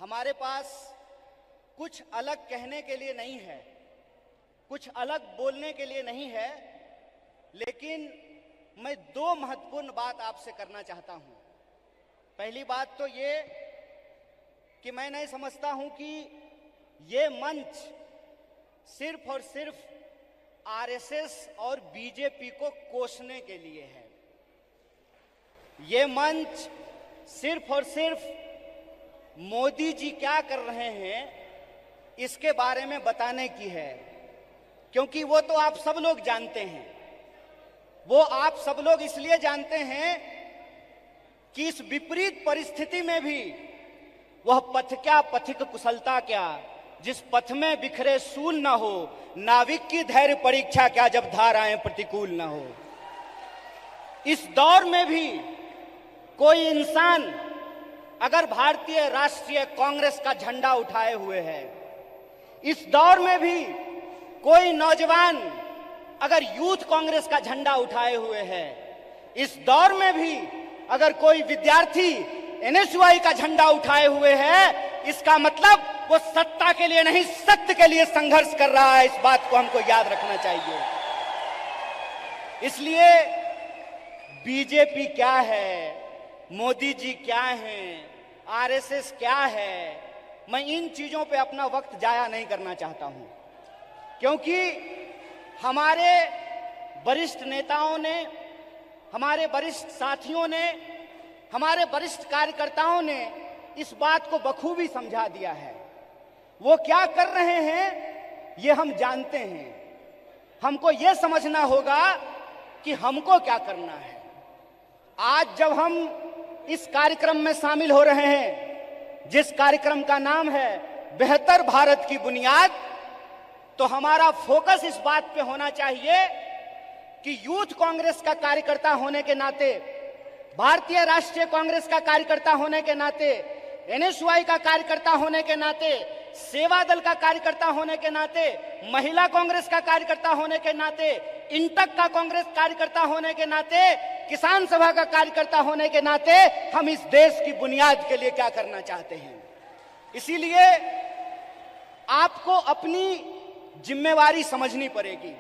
हमारे पास कुछ अलग कहने के लिए नहीं है, कुछ अलग बोलने के लिए नहीं है, लेकिन मैं दो महत्वपूर्ण बात आपसे करना चाहता हूं। पहली बात तो ये कि मैं नहीं समझता हूं कि ये मंच सिर्फ और सिर्फ आरएसएस और बीजेपी को कोसने के लिए है। ये मंच सिर्फ और सिर्फ मोदी जी क्या कर रहे हैं इसके बारे में बताने की है, क्योंकि वो तो आप सब लोग जानते हैं। वो आप सब लोग इसलिए जानते हैं कि इस विपरीत परिस्थिति में भी वह पथ क्या, पथिक कुशलता क्या, जिस पथ में बिखरे सूल न हो, नाविक की धैर्य परीक्षा क्या, जब धाराएं प्रतिकूल न हो। इस दौर में भी कोई इंसान अगर भारतीय राष्ट्रीय कांग्रेस का झंडा उठाए हुए है, इस दौर में भी कोई नौजवान अगर यूथ कांग्रेस का झंडा उठाए हुए है, इस दौर में भी अगर कोई विद्यार्थी एनएसयूआई का झंडा उठाए हुए है, इसका मतलब वो सत्ता के लिए नहीं, सत्य के लिए संघर्ष कर रहा है। इस बात को हमको याद रखना चाहिए। इसलिए बीजेपी क्या है, मोदी जी क्या हैं, आरएसएस क्या है, मैं इन चीजों पे अपना वक्त जाया नहीं करना चाहता हूं, क्योंकि हमारे वरिष्ठ नेताओं ने, हमारे वरिष्ठ साथियों ने, हमारे वरिष्ठ कार्यकर्ताओं ने इस बात को बखूबी समझा दिया है। वो क्या कर रहे हैं ये हम जानते हैं। हमको ये समझना होगा कि हमको क्या करना है। आज जब हम इस कार्यक्रम में शामिल हो रहे हैं, जिस कार्यक्रम का नाम है बेहतर भारत की बुनियाद, तो हमारा फोकस इस बात पे होना चाहिए कि यूथ कांग्रेस का कार्यकर्ता होने के नाते, भारतीय राष्ट्रीय कांग्रेस का कार्यकर्ता होने के नाते, एनएसयूआई का कार्यकर्ता होने के नाते, सेवा दल का कार्यकर्ता होने के नाते, महिला कांग्रेस का कार्यकर्ता होने के नाते, इंटक का कांग्रेस कार्यकर्ता होने के नाते, किसान सभा का कार्यकर्ता होने के नाते हम इस देश की बुनियाद के लिए क्या करना चाहते हैं। इसीलिए आपको अपनी जिम्मेवारी समझनी पड़ेगी।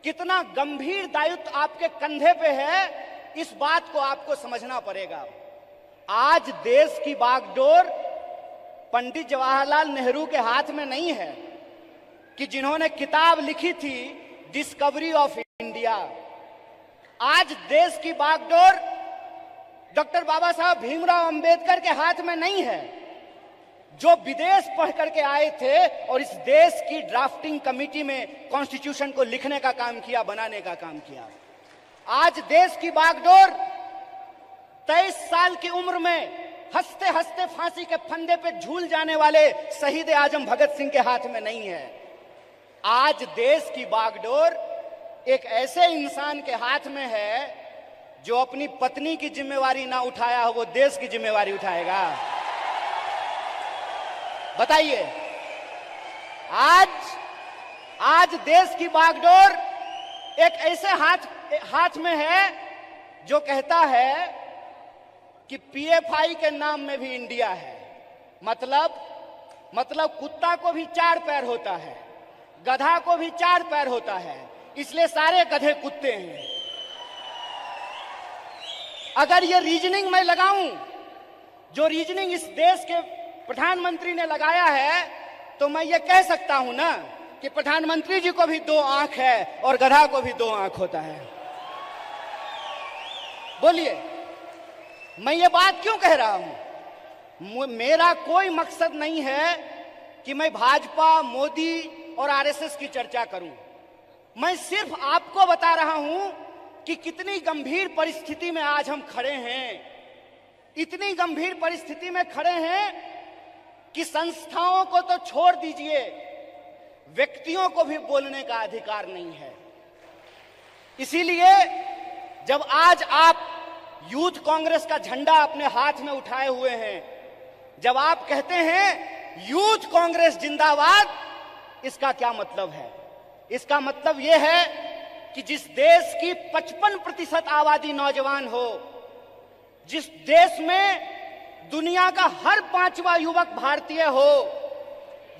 कितना गंभीर दायित्व आपके कंधे पे है, इस बात को आपको समझना पड़ेगा। आज देश की बागडोर पंडित जवाहरलाल नेहरू के हाथ में नहीं है कि जिन्होंने किताब लिखी थी डिस्कवरी ऑफ इंडिया। आज देश की बागडोर डॉक्टर बाबा साहब भीमराव अंबेडकर के हाथ में नहीं है, जो विदेश पढ़ करके आए थे और इस देश की ड्राफ्टिंग कमेटी में कॉन्स्टिट्यूशन को लिखने का काम किया, बनाने का काम किया। आज देश की बागडोर 23 साल की उम्र में हंसते हंसते फांसी के फंदे पे झूल जाने वाले शहीद आजम भगत सिंह के हाथ में नहीं है। आज देश की बागडोर एक ऐसे इंसान के हाथ में है जो अपनी पत्नी की जिम्मेवारी ना उठाया हो, वो देश की जिम्मेवारी उठाएगा। बताइए, आज देश की बागडोर एक ऐसे हाथ में है जो कहता है कि पीएफआई के नाम में भी इंडिया है। मतलब कुत्ता को भी 4 पैर होता है, गधा को भी 4 पैर होता है, इसलिए सारे गधे कुत्ते हैं। अगर ये रीजनिंग मैं लगाऊं, जो रीजनिंग इस देश के प्रधानमंत्री ने लगाया है, तो मैं ये कह सकता हूं ना कि प्रधानमंत्री जी को भी 2 आंख है और गधा को भी 2 आंख होता है। बोलिए, मैं ये बात क्यों कह रहा हूं? मेरा कोई मकसद नहीं है कि मैं भाजपा, मोदी और आरएसएस की चर्चा करूं। मैं सिर्फ आपको बता रहा हूं कि कितनी गंभीर परिस्थिति में आज हम खड़े हैं। इतनी गंभीर परिस्थिति में खड़े हैं कि संस्थाओं को तो छोड़ दीजिए, व्यक्तियों को भी बोलने का अधिकार नहीं है। इसीलिए जब आज आप यूथ कांग्रेस का झंडा अपने हाथ में उठाए हुए हैं, जब आप कहते हैं यूथ कांग्रेस जिंदाबाद, इसका क्या मतलब है? इसका मतलब यह है कि जिस देश की 55% आबादी नौजवान हो, जिस देश में दुनिया का हर 5वां युवक भारतीय हो,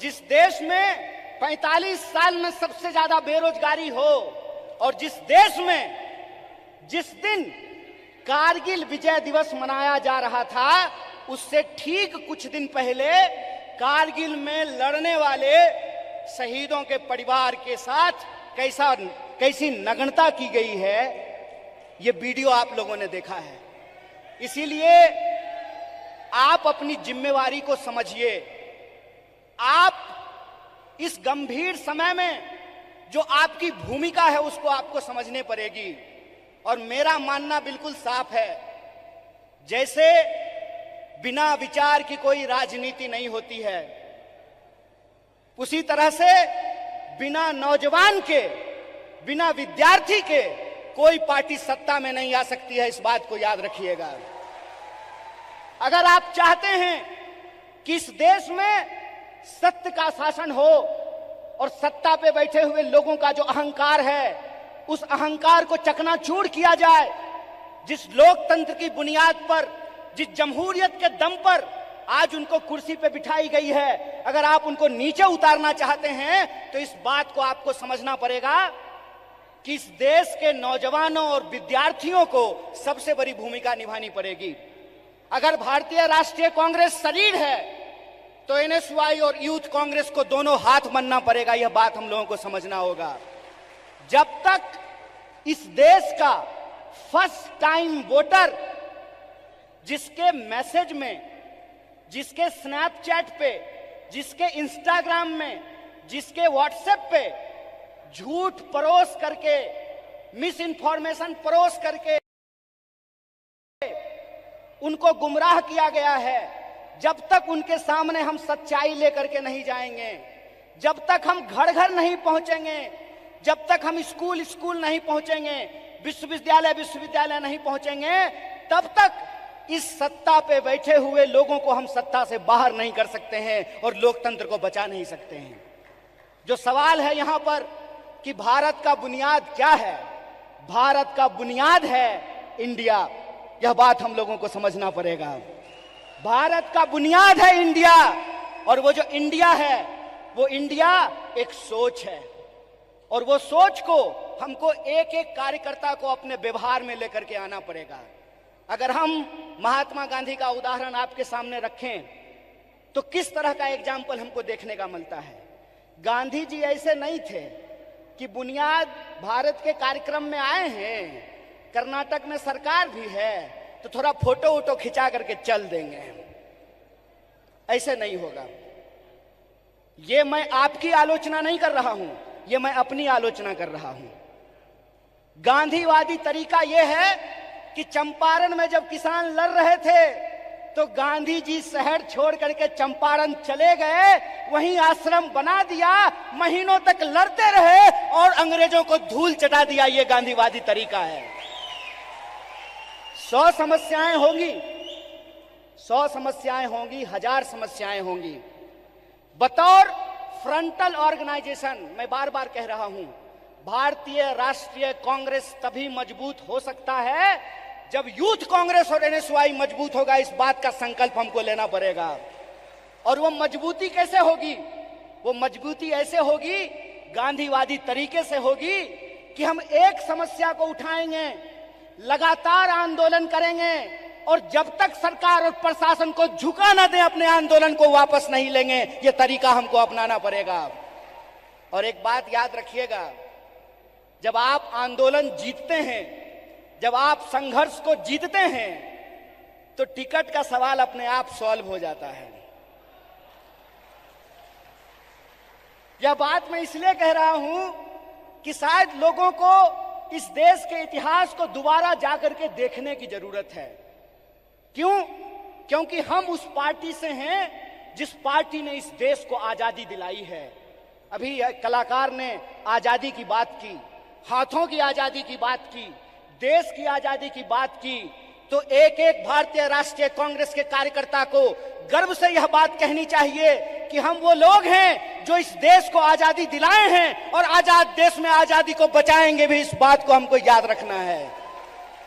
जिस देश में 45 साल में सबसे ज्यादा बेरोजगारी हो, और जिस देश में जिस दिन कारगिल विजय दिवस मनाया जा रहा था, उससे ठीक कुछ दिन पहले कारगिल में लड़ने वाले शहीदों के परिवार के साथ कैसी नग्नता की गई है, ये वीडियो आप लोगों ने देखा है। इसीलिए आप अपनी जिम्मेवारी को समझिए। आप इस गंभीर समय में जो आपकी भूमिका है उसको आपको समझने पड़ेगी। और मेरा मानना बिल्कुल साफ है, जैसे बिना विचार की कोई राजनीति नहीं होती है, उसी तरह से बिना नौजवान के, बिना विद्यार्थी के कोई पार्टी सत्ता में नहीं आ सकती है। इस बात को याद रखिएगा। अगर आप चाहते हैं कि इस देश में सत्य का शासन हो और सत्ता पे बैठे हुए लोगों का जो अहंकार है, उस अहंकार को चकनाचूर किया जाए, जिस लोकतंत्र की बुनियाद पर, जिस जमहूरियत के दम पर आज उनको कुर्सी पे बिठाई गई है, अगर आप उनको नीचे उतारना चाहते हैं तो इस बात को आपको समझना पड़ेगा कि इस देश के नौजवानों और विद्यार्थियों को सबसे बड़ी भूमिका निभानी पड़ेगी। अगर भारतीय राष्ट्रीय कांग्रेस शरीर है तो एनएसयूआई और यूथ कांग्रेस को दोनों हाथ मलना पड़ेगा। यह बात हम लोगों को समझना होगा। जब तक इस देश का फर्स्ट टाइम वोटर, जिसके मैसेज में, जिसके स्नैपचैट पे, जिसके इंस्टाग्राम में, जिसके व्हाट्सएप पे झूठ परोस करके, मिस इंफॉर्मेशन परोस करके उनको गुमराह किया गया है, जब तक उनके सामने हम सच्चाई लेकर के नहीं जाएंगे, जब तक हम घर घर नहीं पहुंचेंगे, जब तक हम स्कूल स्कूल नहीं पहुंचेंगे, विश्वविद्यालय विश्वविद्यालय नहीं पहुंचेंगे, तब तक इस सत्ता पे बैठे हुए लोगों को हम सत्ता से बाहर नहीं कर सकते हैं और लोकतंत्र को बचा नहीं सकते हैं। जो सवाल है यहां पर कि भारत का बुनियाद क्या है, भारत का बुनियाद है इंडिया। यह बात हम लोगों को समझना पड़ेगा। भारत का बुनियाद है इंडिया, और वो जो इंडिया है, वो इंडिया एक सोच है, और वो सोच को हमको एक एक कार्यकर्ता को अपने व्यवहार में लेकर के आना पड़ेगा। अगर हम महात्मा गांधी का उदाहरण आपके सामने रखें तो किस तरह का एग्जाम्पल हमको देखने का मिलता है। गांधी जी ऐसे नहीं थे कि बुनियाद भारत के कार्यक्रम में आए हैं, कर्नाटक में सरकार भी है तो थोड़ा फोटो वोटो खिंचा करके चल देंगे, ऐसे नहीं होगा। ये मैं आपकी आलोचना नहीं कर रहा हूं, ये मैं अपनी आलोचना कर रहा हूं। गांधीवादी तरीका यह है कि चंपारण में जब किसान लड़ रहे थे तो गांधी जी शहर छोड़ करके चंपारण चले गए, वहीं आश्रम बना दिया, महीनों तक लड़ते रहे और अंग्रेजों को धूल चटा दिया। ये गांधीवादी तरीका है। 100 समस्याएं होंगी, 100 समस्याएं होंगी, 1000 समस्याएं होंगी। बतौर फ्रंटल ऑर्गेनाइजेशन मैं बार बार कह रहा हूं, भारतीय राष्ट्रीय कांग्रेस तभी मजबूत हो सकता है जब यूथ कांग्रेस और एनएसयूआई मजबूत होगा। इस बात का संकल्प हमको लेना पड़ेगा। और वो मजबूती कैसे होगी? वो मजबूती ऐसे होगी, गांधीवादी तरीके से होगी कि हम एक समस्या को उठाएंगे, लगातार आंदोलन करेंगे, और जब तक सरकार और प्रशासन को झुका न दें, अपने आंदोलन को वापस नहीं लेंगे। ये तरीका हमको अपनाना पड़ेगा। और एक बात याद रखिएगा, जब आप आंदोलन जीतते हैं, जब आप संघर्ष को जीतते हैं, तो टिकट का सवाल अपने आप सॉल्व हो जाता है। यह बात मैं इसलिए कह रहा हूं कि शायद लोगों को इस देश के इतिहास को दोबारा जाकर के देखने की जरूरत है। क्यों? क्योंकि हम उस पार्टी से हैं जिस पार्टी ने इस देश को आजादी दिलाई है। अभी कलाकार ने आजादी की बात की, हाथों की आजादी की बात की, देश की आजादी की बात की, तो एक एक भारतीय राष्ट्रीय कांग्रेस के कार्यकर्ता को गर्व से यह बात कहनी चाहिए कि हम वो लोग हैं जो इस देश को आजादी दिलाए हैं और आजाद देश में आजादी को बचाएंगे भी। इस बात को हमको याद रखना है।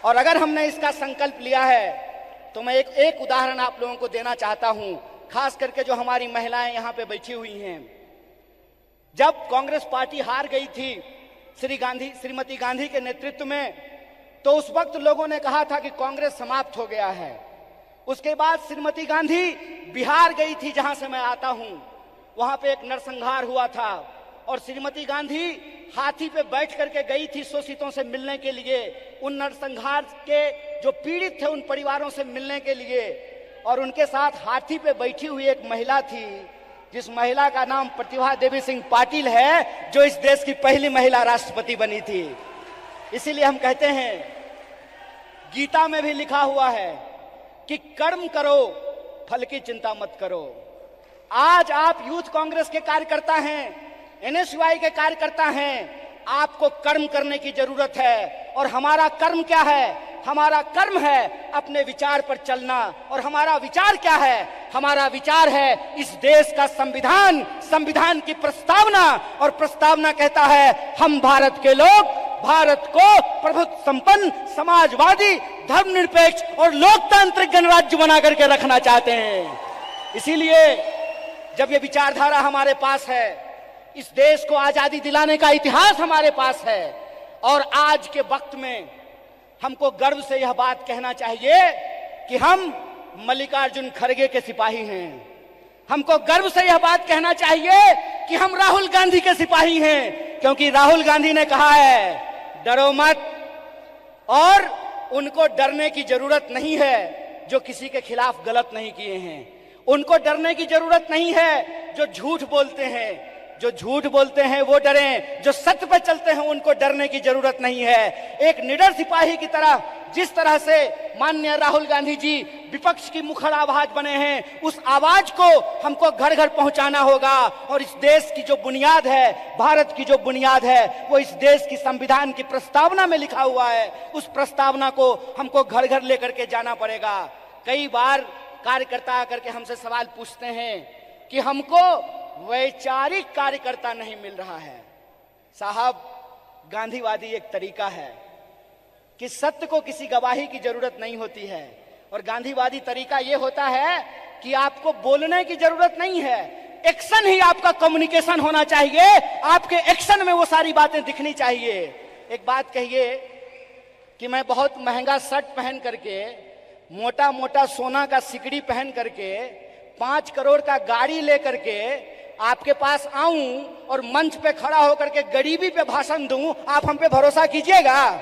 और अगर हमने इसका संकल्प लिया है तो मैं एक उदाहरण आप लोगों को देना चाहता हूं, खास करके जो हमारी महिलाएं यहां पे बैठी हुई हैं। जब कांग्रेस पार्टी हार गई थी श्रीमती गांधी के नेतृत्व में, तो उस वक्त लोगों ने कहा था कि कांग्रेस समाप्त हो गया है। उसके बाद श्रीमती गांधी बिहार गई थी, जहां से मैं आता हूं। वहां पे एक नरसंहार हुआ था और श्रीमती गांधी हाथी पे बैठ करके गई थी शोषितों से मिलने के लिए, उन नरसंहार के जो पीड़ित थे उन परिवारों से मिलने के लिए। और उनके साथ हाथी पे बैठी हुई एक महिला थी, जिस महिला का नाम प्रतिभा देवी सिंह पाटिल है, जो इस देश की पहली महिला राष्ट्रपति बनी थी। इसीलिए हम कहते हैं, गीता में भी लिखा हुआ है कि कर्म करो, फल की चिंता मत करो। आज आप यूथ कांग्रेस के कार्यकर्ता हैं, एनएसयूआई के कार्यकर्ता हैं, आपको कर्म करने की जरूरत है। और हमारा कर्म क्या है? हमारा कर्म है अपने विचार पर चलना। और हमारा विचार क्या है? हमारा विचार है इस देश का संविधान, संविधान की प्रस्तावना। और प्रस्तावना कहता है, हम भारत के लोग भारत को प्रभुत्व संपन्न, समाजवादी, धर्मनिरपेक्ष और लोकतांत्रिक गणराज्य बना करके रखना चाहते हैं। इसीलिए जब ये विचारधारा हमारे पास है, इस देश को आजादी दिलाने का इतिहास हमारे पास है, और आज के वक्त में हमको गर्व से यह बात कहना चाहिए कि हम मल्लिकार्जुन खड़गे के सिपाही हैं। हमको गर्व से यह बात कहना चाहिए कि हम राहुल गांधी के सिपाही हैं, क्योंकि राहुल गांधी ने कहा है, डरो मत। और उनको डरने की जरूरत नहीं है जो किसी के खिलाफ गलत नहीं किए हैं। उनको डरने की जरूरत नहीं है जो झूठ बोलते हैं। जो झूठ बोलते हैं वो डरें, जो सत्य पर चलते हैं उनको डरने की जरूरत नहीं है। एक निडर सिपाही की तरह जिस तरह से माननीय राहुल गांधी जी विपक्ष की मुखर आवाज बने हैं, उस आवाज को हमको घर घर पहुंचाना होगा। और इस देश की जो बुनियाद है, भारत की जो बुनियाद है, वो इस देश की संविधान की प्रस्तावना में लिखा हुआ है। उस प्रस्तावना को हमको घर घर लेकर के जाना पड़ेगा। कई बार कार्यकर्ता आकर के हमसे सवाल पूछते हैं कि हमको वैचारिक कार्यकर्ता नहीं मिल रहा है। साहब, गांधीवादी एक तरीका है कि सत्य को किसी गवाही की जरूरत नहीं होती है। और गांधीवादी तरीका यह होता है कि आपको बोलने की जरूरत नहीं है, एक्शन ही आपका कम्युनिकेशन होना चाहिए। आपके एक्शन में वो सारी बातें दिखनी चाहिए। एक बात कहिए कि मैं बहुत महंगा शर्ट पहन करके, मोटा मोटा सोना का सिकड़ी पहन करके, 5 करोड़ का गाड़ी लेकर के आपके पास आऊं और मंच पे खड़ा होकर के गरीबी पे भाषण दूं, आप हम पे भरोसा कीजिएगा?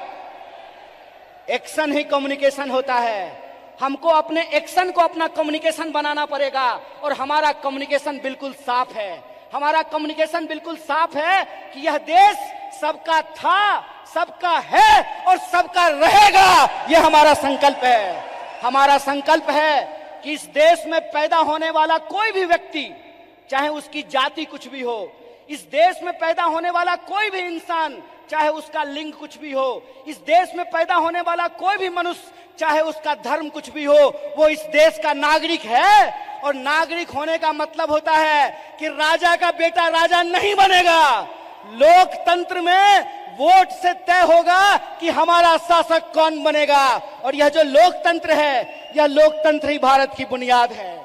एक्शन ही कम्युनिकेशन होता है। हमको अपने एक्शन को अपना कम्युनिकेशन बनाना पड़ेगा। और हमारा कम्युनिकेशन बिल्कुल साफ है। हमारा कम्युनिकेशन बिल्कुल साफ है कि यह देश सबका था, सबका है और सबका रहेगा। यह हमारा संकल्प है। हमारा संकल्प है कि इस देश में पैदा होने वाला कोई भी व्यक्ति, चाहे उसकी जाति कुछ भी हो, इस देश में पैदा होने वाला कोई भी इंसान, चाहे उसका लिंग कुछ भी हो, इस देश में पैदा होने वाला कोई भी मनुष्य, चाहे उसका धर्म कुछ भी हो, वो इस देश का नागरिक है। और नागरिक होने का मतलब होता है कि राजा का बेटा राजा नहीं बनेगा। लोकतंत्र में वोट से तय होगा कि हमारा शासक कौन बनेगा। और यह जो लोकतंत्र है, यह लोकतंत्र ही भारत की बुनियाद है।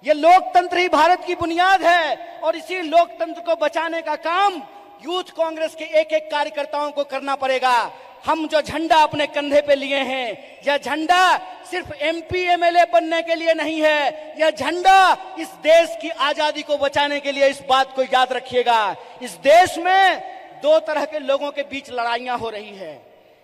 यह लोकतंत्र ही भारत की बुनियाद है। और इसी लोकतंत्र को बचाने का काम यूथ कांग्रेस के एक एक कार्यकर्ताओं को करना पड़ेगा। हम जो झंडा अपने कंधे पे लिए हैं, यह झंडा सिर्फ एमपी एमएलए बनने के लिए नहीं है। यह झंडा इस देश की आजादी को बचाने के लिए। इस बात को याद रखिएगा। इस देश में 2 तरह के लोगों के बीच लड़ाइयां हो रही है।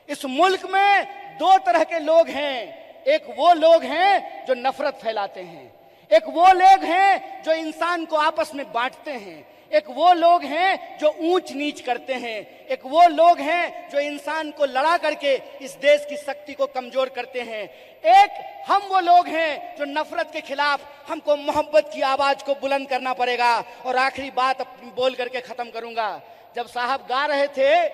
इस मुल्क में 2 तरह के लोग हैं। एक वो लोग हैं जो नफरत फैलाते हैं, एक वो लोग हैं जो इंसान को आपस में बांटते हैं, एक वो लोग हैं जो ऊंच नीच करते हैं, एक वो लोग हैं जो इंसान को लड़ा करके इस देश की शक्ति को कमजोर करते हैं। एक हम वो लोग हैं जो नफरत के खिलाफ हमको मोहब्बत की आवाज को बुलंद करना पड़ेगा। और आखिरी बात बोल करके खत्म करूंगा। जब साहब गा रहे थे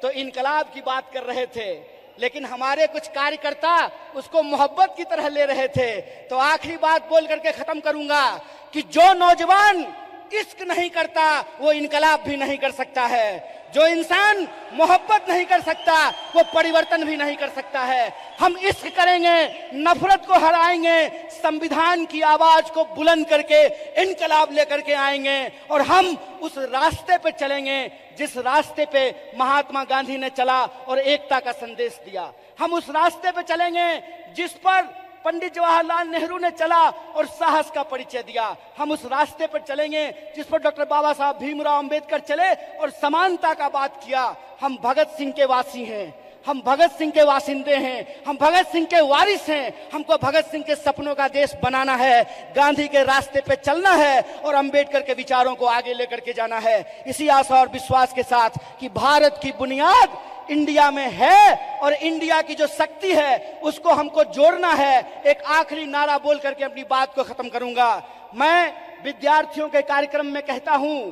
तो इनकलाब की बात कर रहे थे, लेकिन हमारे कुछ कार्यकर्ता उसको मोहब्बत की तरह ले रहे थे। तो आखिरी बात बोल करके खत्म करूंगा कि जो नौजवान इश्क नहीं करता वो इनकलाब भी नहीं कर सकता है। जो इंसान मोहब्बत नहीं कर सकता वो परिवर्तन भी नहीं कर सकता है। हम इश्क करेंगे, नफरत को हराएंगे, संविधान की आवाज को बुलंद करके इनकलाब लेकर के आएंगे और हम उस रास्ते पे चलेंगे जिस रास्ते पे महात्मा गांधी ने चला और एकता का संदेश दिया। हम उस रास्ते पे चलेंगे जिस पर पंडित जवाहरलाल नेहरू ने चला और साहस का परिचय दिया। हम उस रास्ते पर चलेंगे जिस पर डॉक्टर बाबा साहब भीमराव अंबेडकर चले और समानता का बात किया। हम भगत सिंह के वासी हैं, हम भगत सिंह के वासिंदे हैं, हम भगत सिंह के वारिस हैं। हमको भगत सिंह के सपनों का देश बनाना है, गांधी के रास्ते पे चलना है और अंबेडकर के विचारों को आगे लेकर के जाना है। इसी आशा और विश्वास के साथ कि भारत की बुनियाद इंडिया में है और इंडिया की जो शक्ति है उसको हमको जोड़ना है। एक आखिरी नारा बोल करके अपनी बात को खत्म करूंगा। मैं विद्यार्थियों के कार्यक्रम में कहता हूं,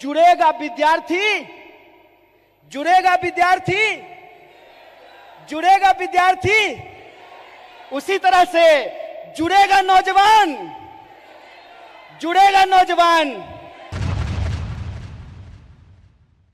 जुड़ेगा विद्यार्थी, जुड़ेगा विद्यार्थी, जुड़ेगा विद्यार्थी, उसी तरह से जुड़ेगा नौजवान, जुड़ेगा नौजवान।